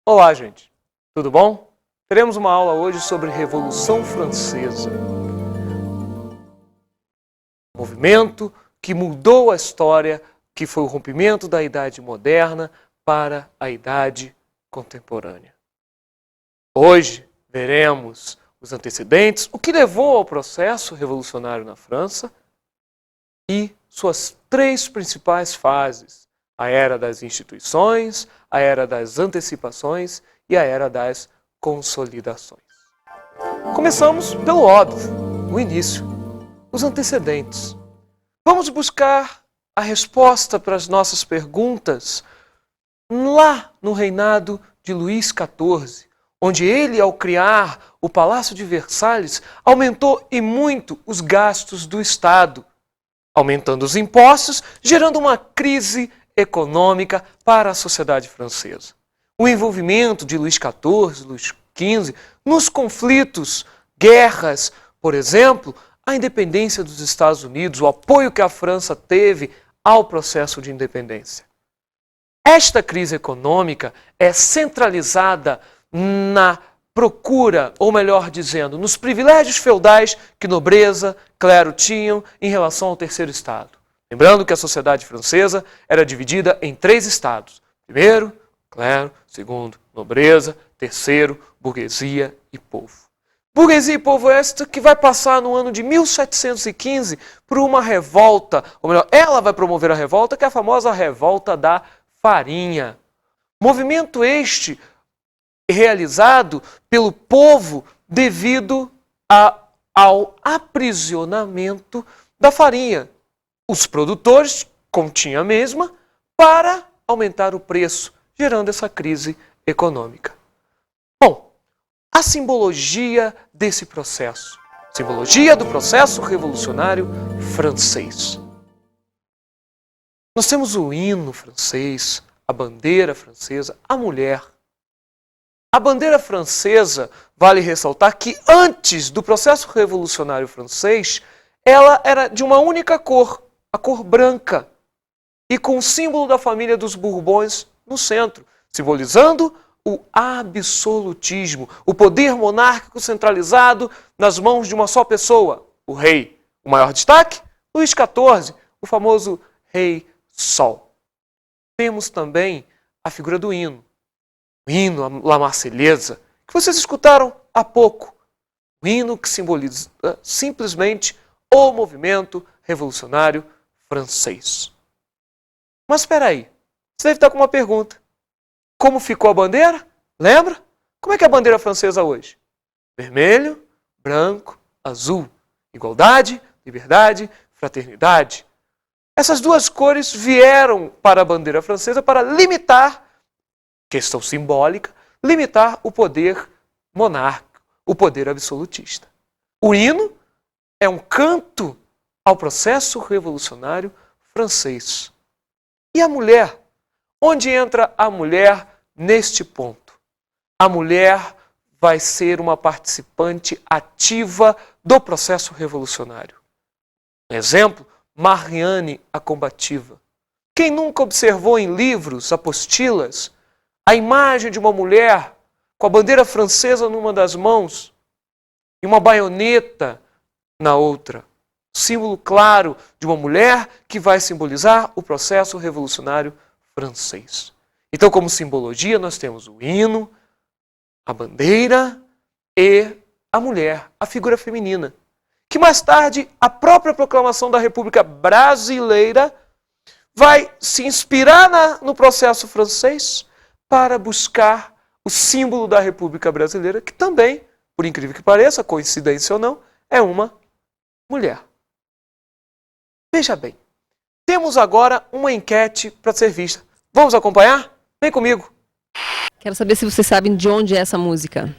Olá, gente. Tudo bom? Teremos uma aula hoje sobre Revolução Francesa. Movimento que mudou a história, que foi o rompimento da Idade Moderna para a Idade Contemporânea. Hoje veremos os antecedentes, o que levou ao processo revolucionário na França e suas três principais fases: a Era das Instituições, a Era das Antecipações e a Era das Consolidações. Começamos pelo óbvio, o início, os antecedentes. Vamos buscar a resposta para as nossas perguntas lá no reinado de Luís XIV, onde ele, ao criar o Palácio de Versalhes, aumentou e muito os gastos do Estado, aumentando os impostos, gerando uma crise econômica para a sociedade francesa. O envolvimento de Luís XIV, Luís XV, nos conflitos, guerras, por exemplo, a independência dos Estados Unidos, o apoio que a França teve ao processo de independência. Esta crise econômica é centralizada na procura, ou melhor dizendo, nos privilégios feudais que nobreza, clero tinham em relação ao terceiro estado. Lembrando que a sociedade francesa era dividida em três estados. Primeiro, clero. Segundo, nobreza. Terceiro, burguesia e povo. Burguesia e povo esta que vai passar no ano de 1715 por uma revolta, ou melhor, ela vai promover a revolta, que é a famosa Revolta da Farinha. Movimento este realizado pelo povo devido ao aprisionamento da farinha. Os produtores continham a mesma para aumentar o preço, gerando essa crise econômica. Bom, a simbologia desse processo, simbologia do processo revolucionário francês. Nós temos o hino francês, a bandeira francesa, a mulher. A bandeira francesa, vale ressaltar que antes do processo revolucionário francês, ela era de uma única cor, a cor branca, e com o símbolo da família dos Bourbons no centro, simbolizando o absolutismo, o poder monárquico centralizado nas mãos de uma só pessoa, o rei. O maior destaque? Luís XIV, o famoso Rei Sol. Temos também a figura do hino. O hino, a La Marseillaise, que vocês escutaram há pouco. O hino que simboliza simplesmente o movimento revolucionário francês. Mas espera aí, você deve estar com uma pergunta. Como ficou a bandeira? Lembra? Como é que é a bandeira francesa hoje? Vermelho, branco, azul. Igualdade, liberdade, fraternidade. Essas duas cores vieram para a bandeira francesa para limitar, questão simbólica, limitar o poder monárquico, o poder absolutista. O hino é um canto ao processo revolucionário francês. E a mulher? Onde entra a mulher neste ponto? A mulher vai ser uma participante ativa do processo revolucionário. Um exemplo, Marianne a Combativa. Quem nunca observou em livros, apostilas, a imagem de uma mulher com a bandeira francesa numa das mãos e uma baioneta na outra? Símbolo claro de uma mulher que vai simbolizar o processo revolucionário francês. Então, como simbologia, nós temos o hino, a bandeira e a mulher, a figura feminina. Que mais tarde, a própria proclamação da República Brasileira vai se inspirar no processo francês para buscar o símbolo da República Brasileira, que também, por incrível que pareça, coincidência ou não, é uma mulher. Veja bem, temos agora uma enquete para ser vista. Vamos acompanhar? Vem comigo. Quero saber se vocês sabem de onde é essa música.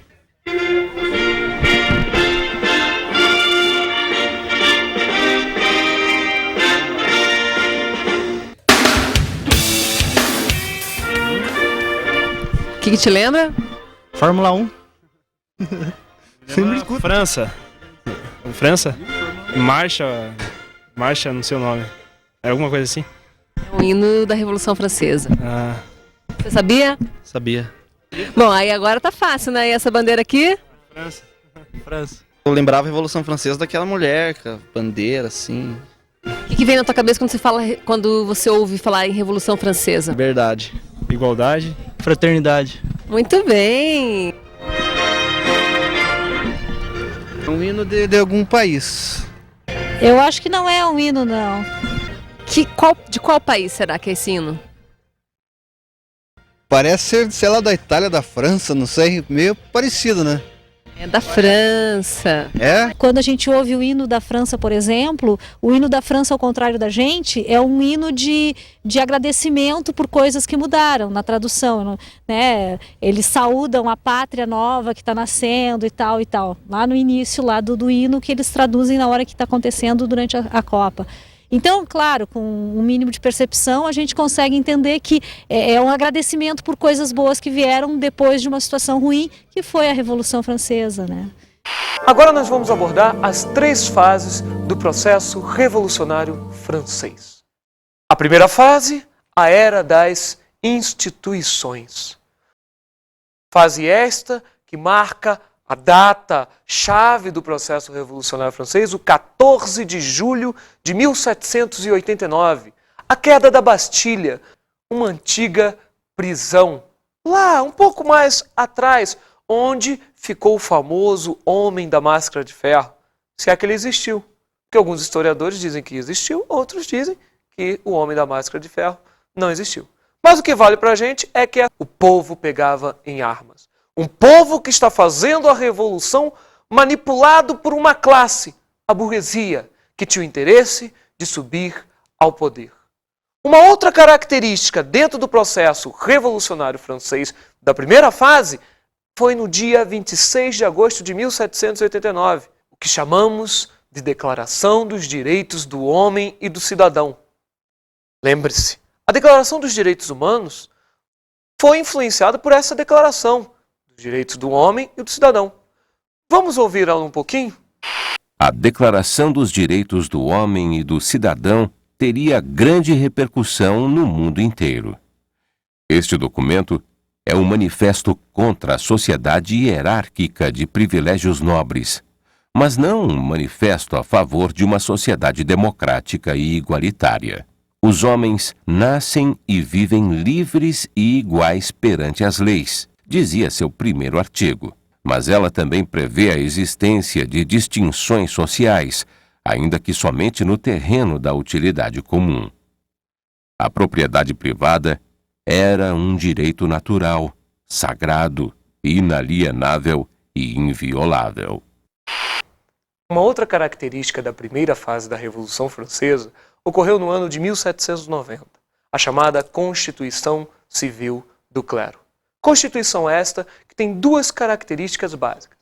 O que te lembra? Fórmula 1. Sempre escuto. França. França? Marcha, não sei o nome. É alguma coisa assim? É o hino da Revolução Francesa. Ah, Você sabia? Sabia. Bom, aí agora tá fácil, né? E essa bandeira aqui? França. Eu lembrava a Revolução Francesa daquela mulher com a bandeira, assim. O que vem na tua cabeça quando você ouve falar em Revolução Francesa? Verdade. Igualdade. Fraternidade. Muito bem! Um hino de algum país. Eu acho que não é um hino, não. De qual país será que é esse hino? Parece ser, sei lá, da Itália, da França, não sei, meio parecido, né? É da França. É? Quando a gente ouve o hino da França, por exemplo, o hino da França, ao contrário da gente, é um hino de agradecimento por coisas que mudaram na tradução, né? Eles saúdam a pátria nova que está nascendo e tal e tal. Lá no início lá do hino que eles traduzem na hora que está acontecendo durante a Copa. Então, claro, com um mínimo de percepção, a gente consegue entender que é um agradecimento por coisas boas que vieram depois de uma situação ruim, que foi a Revolução Francesa, né? Agora nós vamos abordar as 3 fases do processo revolucionário francês. A primeira fase, a Era das Instituições. Fase esta que marca a data chave do processo revolucionário francês, o 14 de julho de 1789, a queda da Bastilha, uma antiga prisão, lá um pouco mais atrás, onde ficou o famoso Homem da Máscara de Ferro, se é que ele existiu. Porque alguns historiadores dizem que existiu, outros dizem que o Homem da Máscara de Ferro não existiu. Mas o que vale para a gente é que o povo pegava em armas. Um povo que está fazendo a revolução manipulado por uma classe, a burguesia, que tinha o interesse de subir ao poder. Uma outra característica dentro do processo revolucionário francês da primeira fase foi no dia 26 de agosto de 1789, o que chamamos de Declaração dos Direitos do Homem e do Cidadão. Lembre-se, a Declaração dos Direitos Humanos foi influenciada por essa declaração, dos direitos do homem e do cidadão. Vamos ouvir ela um pouquinho? A Declaração dos Direitos do Homem e do Cidadão teria grande repercussão no mundo inteiro. Este documento é um manifesto contra a sociedade hierárquica de privilégios nobres, mas não um manifesto a favor de uma sociedade democrática e igualitária. Os homens nascem e vivem livres e iguais perante as leis, dizia seu primeiro artigo, mas ela também prevê a existência de distinções sociais, ainda que somente no terreno da utilidade comum. A propriedade privada era um direito natural, sagrado, inalienável e inviolável. Uma outra característica da primeira fase da Revolução Francesa ocorreu no ano de 1790, a chamada Constituição Civil do Clero. Constituição esta que tem 2 características básicas.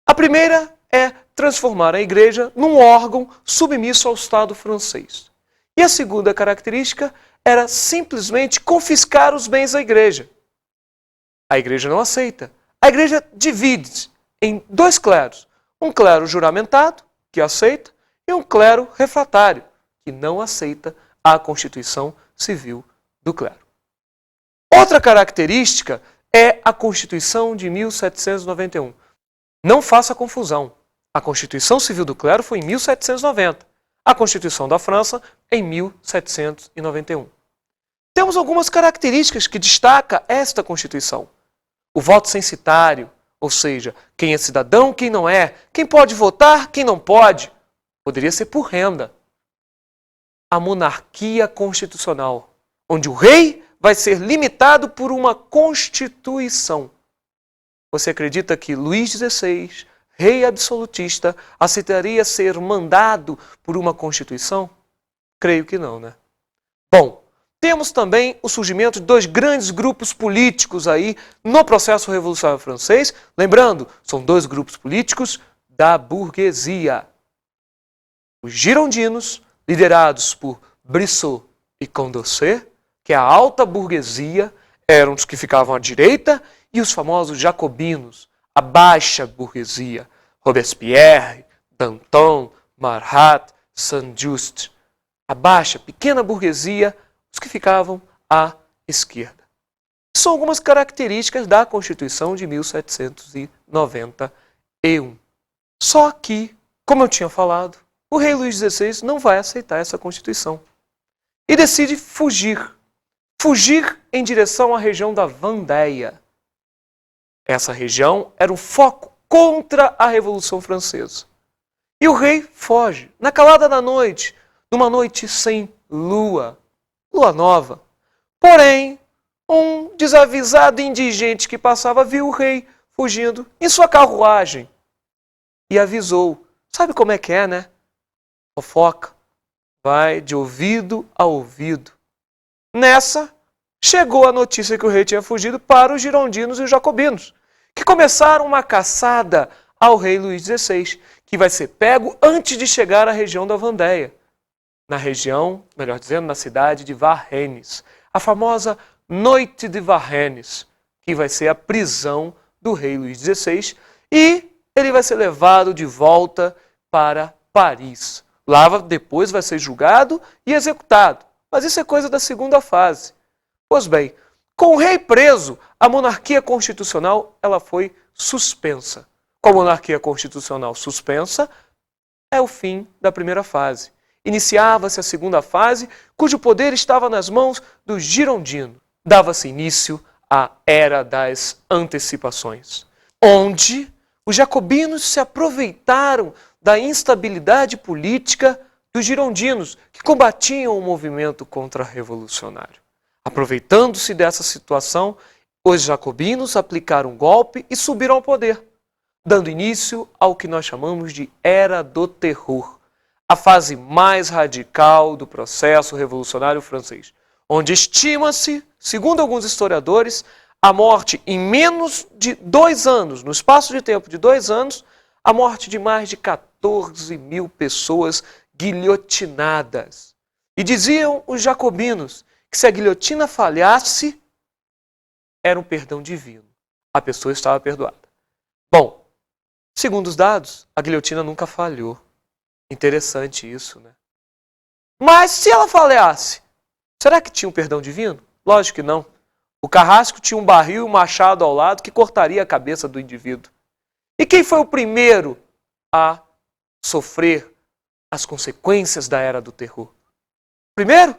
A primeira é transformar a Igreja num órgão submisso ao Estado francês. E a segunda característica era simplesmente confiscar os bens da Igreja. A Igreja não aceita. A Igreja divide em 2 cleros. Um clero juramentado, que aceita, e um clero refratário, que não aceita a Constituição Civil do Clero. Outra característica é a Constituição de 1791. Não faça confusão. A Constituição Civil do Clero foi em 1790. A Constituição da França em 1791. temos algumas características que destacam esta Constituição. O voto censitário, ou seja, quem é cidadão, quem não é, quem pode votar, quem não pode. Poderia ser por renda. A monarquia constitucional, onde o rei vai ser limitado por uma Constituição. Você acredita que Luís XVI, rei absolutista, aceitaria ser mandado por uma Constituição? Creio que não, né? Bom, temos também o surgimento de dois grandes grupos políticos aí no processo revolucionário francês. Lembrando, são dois grupos políticos da burguesia. Os girondinos, liderados por Brissot e Condorcet, que é a alta burguesia, eram os que ficavam à direita, e os famosos jacobinos, a baixa burguesia, Robespierre, Danton, Marat, Saint-Just. A baixa, pequena burguesia, os que ficavam à esquerda. São algumas características da Constituição de 1791. Só que, como eu tinha falado, o rei Luís XVI não vai aceitar essa Constituição. E decide fugir. Fugir em direção à região da Vendéia. Essa região era um foco contra a Revolução Francesa. E o rei foge, na calada da noite, numa noite sem lua nova. Porém, um desavisado indigente que passava viu o rei fugindo em sua carruagem e avisou. Sabe como é que é, né? Fofoca. Vai de ouvido a ouvido. Nessa, chegou a notícia que o rei tinha fugido para os girondinos e os jacobinos, que começaram uma caçada ao rei Luís XVI, que vai ser pego antes de chegar à região da Vendéia. Na região, melhor dizendo, na cidade de Varennes. A famosa Noite de Varennes, que vai ser a prisão do rei Luís XVI, e ele vai ser levado de volta para Paris. Lá depois vai ser julgado e executado. Mas isso é coisa da segunda fase. Pois bem, com o rei preso, a monarquia constitucional ela foi suspensa. Com a monarquia constitucional suspensa, é o fim da primeira fase. Iniciava-se a segunda fase, cujo poder estava nas mãos do girondino. Dava-se início à Era das Antecipações, onde os jacobinos se aproveitaram da instabilidade política dos girondinos, que combatiam o movimento contra-revolucionário. Aproveitando-se dessa situação, os jacobinos aplicaram um golpe e subiram ao poder, dando início ao que nós chamamos de Era do Terror, a fase mais radical do processo revolucionário francês, onde estima-se, segundo alguns historiadores, a morte em menos de 2 anos, no espaço de tempo de 2 anos, a morte de mais de 14 mil pessoas guilhotinadas. E diziam os jacobinos que se a guilhotina falhasse, era um perdão divino. A pessoa estava perdoada. Bom, segundo os dados, a guilhotina nunca falhou. Interessante isso, né? Mas se ela falhasse, será que tinha um perdão divino? Lógico que não. O carrasco tinha um barril e um machado ao lado que cortaria a cabeça do indivíduo. E quem foi o primeiro a sofrer as consequências da Era do Terror? Primeiro,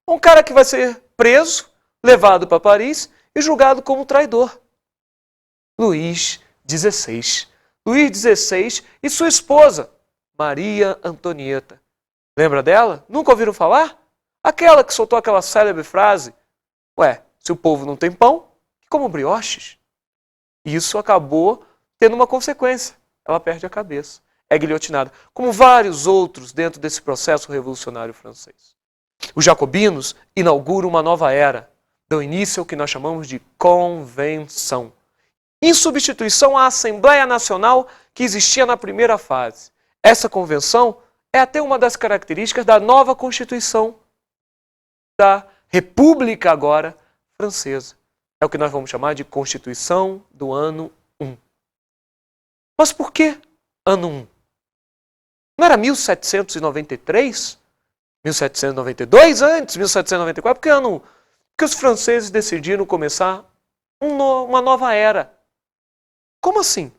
um cara que vai ser preso, levado para Paris e julgado como traidor. Luís XVI. Luís XVI e sua esposa, Maria Antonieta. Lembra dela? Nunca ouviram falar? Aquela que soltou aquela célebre frase: ué, se o povo não tem pão, que como brioches. Isso acabou tendo uma consequência. Ela perde a cabeça. É guilhotinada. Como vários outros dentro desse processo revolucionário francês. Os jacobinos inauguram uma nova era. Dão início ao que nós chamamos de convenção. Em substituição à Assembleia Nacional que existia na primeira fase. Essa convenção é até uma das características da nova Constituição da República agora francesa. É o que nós vamos chamar de Constituição do ano 1. Mas por que ano 1? Não era 1793? 1792 antes? 1794? Por que ano 1? Porque os franceses decidiram começar uma nova era. Como assim?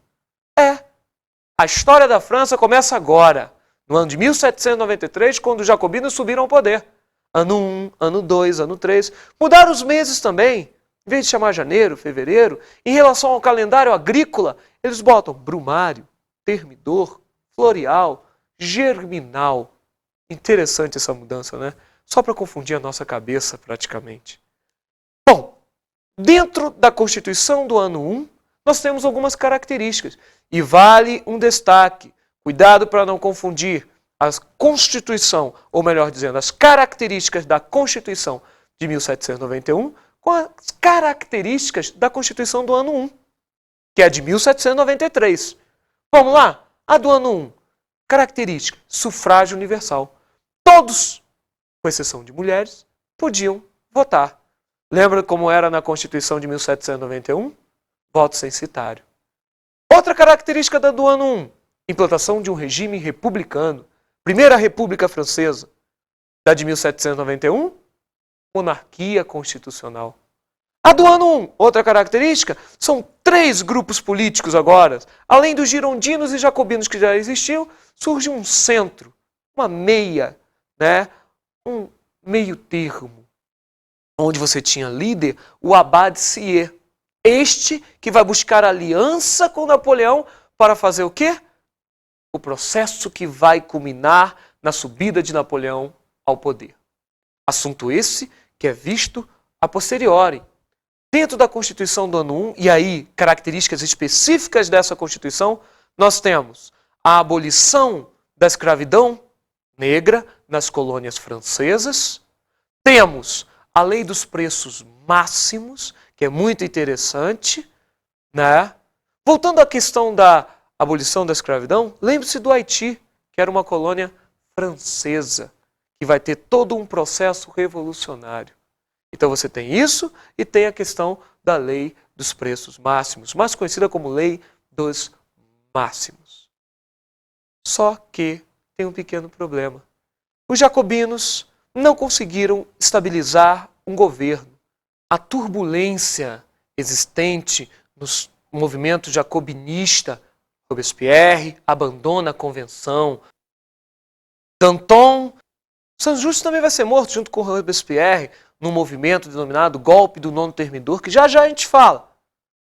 A história da França começa agora, no ano de 1793, quando os jacobinos subiram ao poder. ano 1, ano 2, ano 3. Mudaram os meses também. Em vez de chamar janeiro, fevereiro, em relação ao calendário agrícola, eles botam brumário, termidor, floreal, germinal. Interessante essa mudança, né? Só para confundir a nossa cabeça, praticamente. Bom, dentro da Constituição do ano 1, nós temos algumas características. E vale um destaque. Cuidado para não confundir a Constituição, ou melhor dizendo, as características da Constituição de 1791 com as características da Constituição do ano 1, que é a de 1793. Vamos lá? A do ano 1. Característica: sufrágio universal. Todos, com exceção de mulheres, podiam votar. Lembra como era na Constituição de 1791? Voto censitário. Outra característica da do ano 1, implantação de um regime republicano. Primeira República Francesa, da de 1791, monarquia constitucional. A do ano 1, outra característica, são 3 grupos políticos agora. Além dos girondinos e jacobinos que já existiam, surge um centro, uma meia, né? Um meio termo, onde você tinha líder o Abad Sieyès. Este que vai buscar aliança com Napoleão para fazer o quê? O processo que vai culminar na subida de Napoleão ao poder. Assunto esse que é visto a posteriori. Dentro da Constituição do ano 1, e aí características específicas dessa Constituição, nós temos a abolição da escravidão negra nas colônias francesas, temos a lei dos preços máximos, que é muito interessante, né? Voltando à questão da abolição da escravidão, lembre-se do Haiti, que era uma colônia francesa, que vai ter todo um processo revolucionário. Então você tem isso e tem a questão da lei dos preços máximos, mais conhecida como lei dos máximos. Só que tem um pequeno problema. Os jacobinos não conseguiram estabilizar um governo. A turbulência existente no movimento jacobinista, Robespierre abandona a convenção. Danton, Saint-Just também vai ser morto junto com Robespierre num movimento denominado Golpe do Nono Termidor, que já já a gente fala.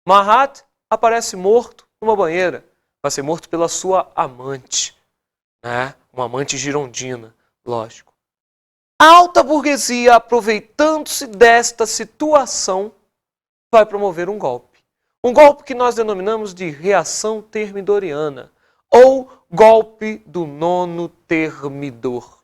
Marat aparece morto numa banheira, vai ser morto pela sua amante, né? Uma amante girondina, lógico. A alta burguesia, aproveitando-se desta situação, vai promover um golpe. Um golpe que nós denominamos de reação termidoriana, ou golpe do nono termidor.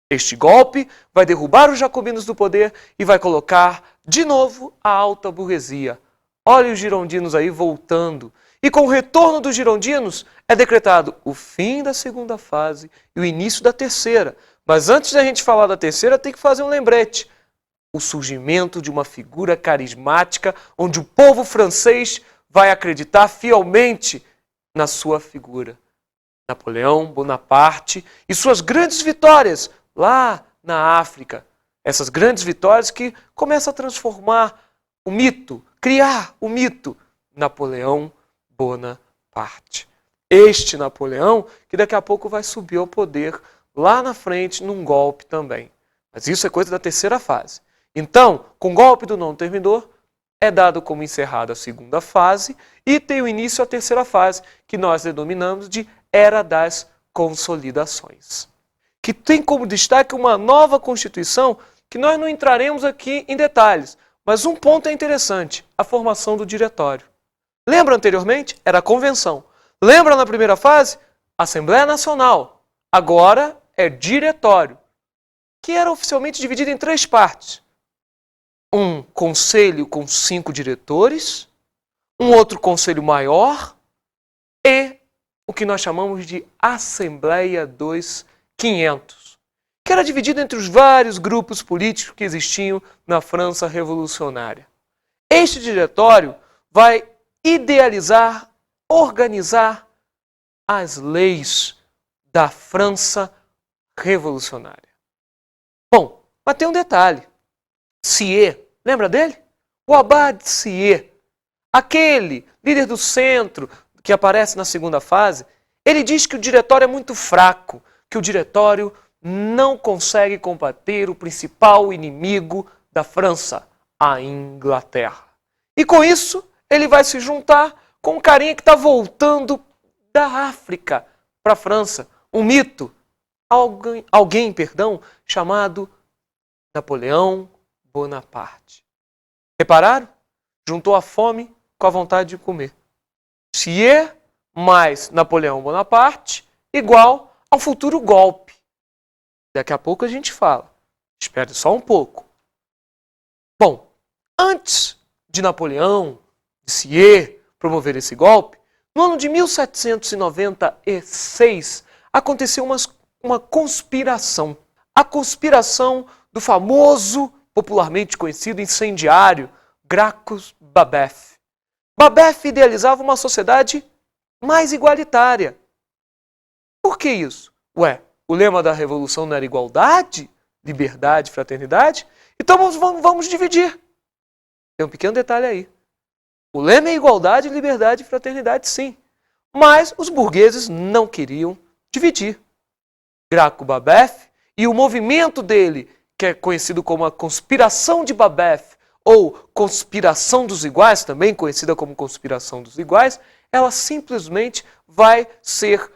Este golpe vai derrubar os jacobinos do poder e vai colocar de novo a alta burguesia. Olha os girondinos aí voltando. E com o retorno dos girondinos é decretado o fim da segunda fase e o início da terceira. Mas antes da gente falar da terceira, tem que fazer um lembrete. O surgimento de uma figura carismática onde o povo francês vai acreditar fielmente na sua figura. Napoleão Bonaparte e suas grandes vitórias lá na África. Essas grandes vitórias que começam a transformar o mito, criar o mito Napoleão Bonaparte. Este Napoleão que daqui a pouco vai subir ao poder lá na frente num golpe também. Mas isso é coisa da terceira fase. Então, com o golpe do nono termidor, é dado como encerrada a segunda fase e tem o início a terceira fase, que nós denominamos de Era das Consolidações. Que tem como destaque uma nova Constituição que nós não entraremos aqui em detalhes, mas um ponto é interessante, a formação do diretório. Lembra anteriormente? Era a convenção. Lembra na primeira fase? Assembleia Nacional. Agora é diretório, que era oficialmente dividido em 3 partes. Um conselho com 5 diretores, um outro conselho maior e o que nós chamamos de Assembleia dos 500, que era dividido entre os vários grupos políticos que existiam na França revolucionária. Este diretório vai idealizar, organizar as leis da França revolucionária. Bom, mas tem um detalhe. Sieyès, lembra dele? O Abad Sieyès, aquele líder do centro que aparece na segunda fase, ele diz que o diretório é muito fraco, que o diretório não consegue combater o principal inimigo da França, a Inglaterra. E com isso, ele vai se juntar com um carinha que está voltando da África para a França, um mito, alguém, chamado Napoleão Bonaparte. Repararam? Juntou a fome com a vontade de comer. Thiers mais Napoleão Bonaparte igual ao futuro golpe. Daqui a pouco a gente fala. Espere só um pouco. Bom, antes de Napoleão, de Thiers, promover esse golpe, no ano de 1796 aconteceu uma conspiração. A conspiração do famoso, popularmente conhecido incendiário Gracchus Babeuf. Babeuf idealizava uma sociedade mais igualitária. Por que isso? Ué, o lema da revolução não era igualdade, liberdade, fraternidade? Então vamos dividir. Tem um pequeno detalhe aí. O lema é igualdade, liberdade e fraternidade, sim. Mas os burgueses não queriam dividir. Gracchus Babeuf e o movimento dele, que é conhecido como a Conspiração de Babeuf, ou Conspiração dos Iguais, também conhecida como Conspiração dos Iguais, ela simplesmente vai ser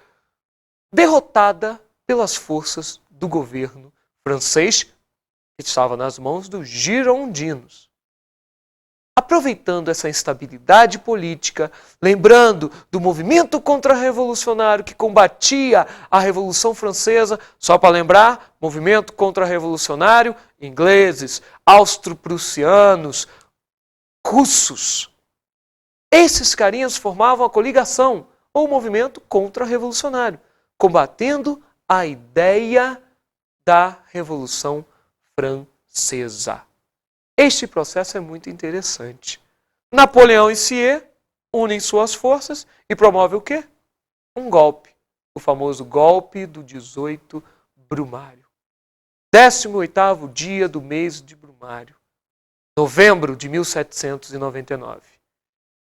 derrotada pelas forças do governo francês, que estava nas mãos dos girondinos. Aproveitando essa instabilidade política, lembrando do movimento contra-revolucionário que combatia a Revolução Francesa, só para lembrar, movimento contra-revolucionário, ingleses, austro-prussianos, russos. Esses carinhas formavam a coligação, ou movimento contra-revolucionário, combatendo a ideia da Revolução Francesa. Este processo é muito interessante. Napoleão e Thiers unem suas forças e promovem o quê? Um golpe. O famoso golpe do 18 Brumário. 18º dia do mês de Brumário. Novembro de 1799.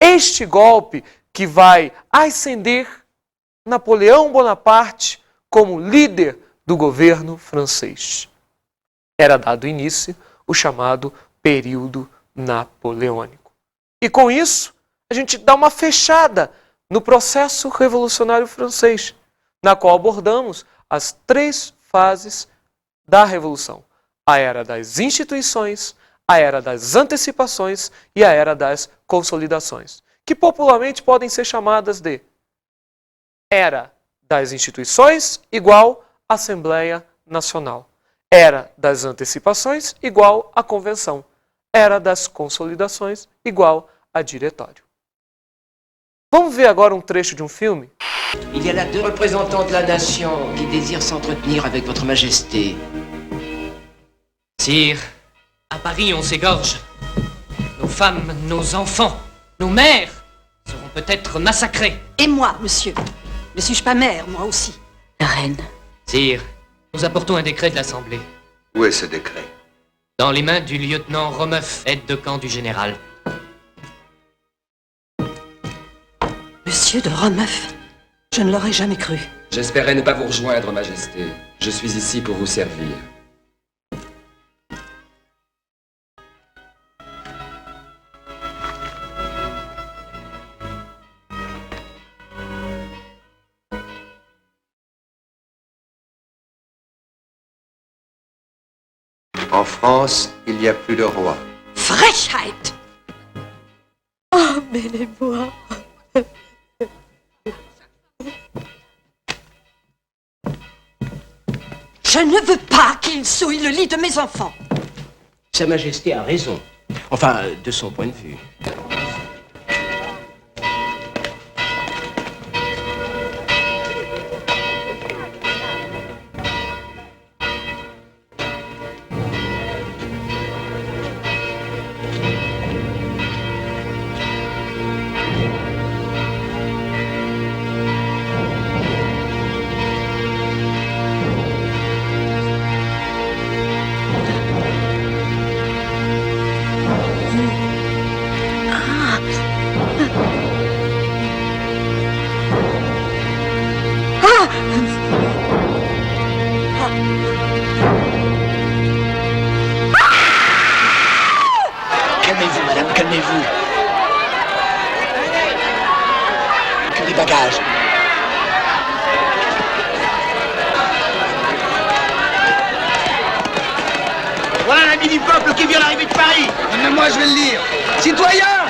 Este golpe que vai ascender Napoleão Bonaparte como líder do governo francês. Era dado início o chamado período napoleônico. E com isso, a gente dá uma fechada no processo revolucionário francês, na qual abordamos as 3 fases da Revolução. A era das instituições, a era das antecipações e a era das consolidações, que popularmente podem ser chamadas de era das instituições igual Assembleia Nacional. Era das antecipações igual a convenção. Era das consolidações igual a diretório. Vamos ver agora um trecho de um filme? Il y a là 2 représentants de la nation qui désirent s'entretenir avec votre majesté. Sire, à Paris on s'égorge. Nos femmes, nos enfants, nos mères seront peut-être massacrés. Et moi, monsieur? Ne suis-je pas mère, moi aussi? La reine. Sire, nous apportons un décret de l'Assemblée. Où est ce décret? Dans les mains du lieutenant Romeuf, aide de camp du général. Monsieur de Romeuf? Je ne l'aurais jamais cru. J'espérais ne pas vous rejoindre, Majesté. Je suis ici pour vous servir. En France, il n'y a plus de roi. Frechheit! Oh, mêlez-moi. Je ne veux pas qu'il souille le lit de mes enfants. Sa Majesté a raison. Enfin, de son point de vue. Calmez-vous, madame, calmez-vous. Que des bagages. Voilà l'ami du peuple qui vient d'arriver de Paris. Moi, je vais le lire. Citoyens!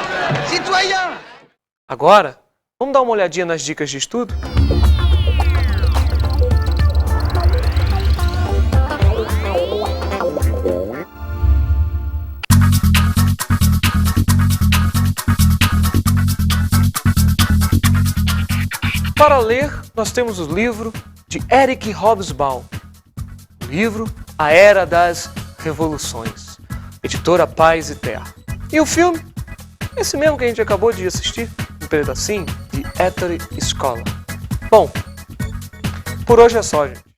Citoyens! Agora, vamos dar uma olhadinha nas dicas de estudo? Para ler, nós temos o livro de Eric Hobsbawm, o livro A Era das Revoluções, editora Paz e Terra. E o filme? Esse mesmo que a gente acabou de assistir, um pedacinho, de Ettore Scola. Bom, por hoje é só, gente.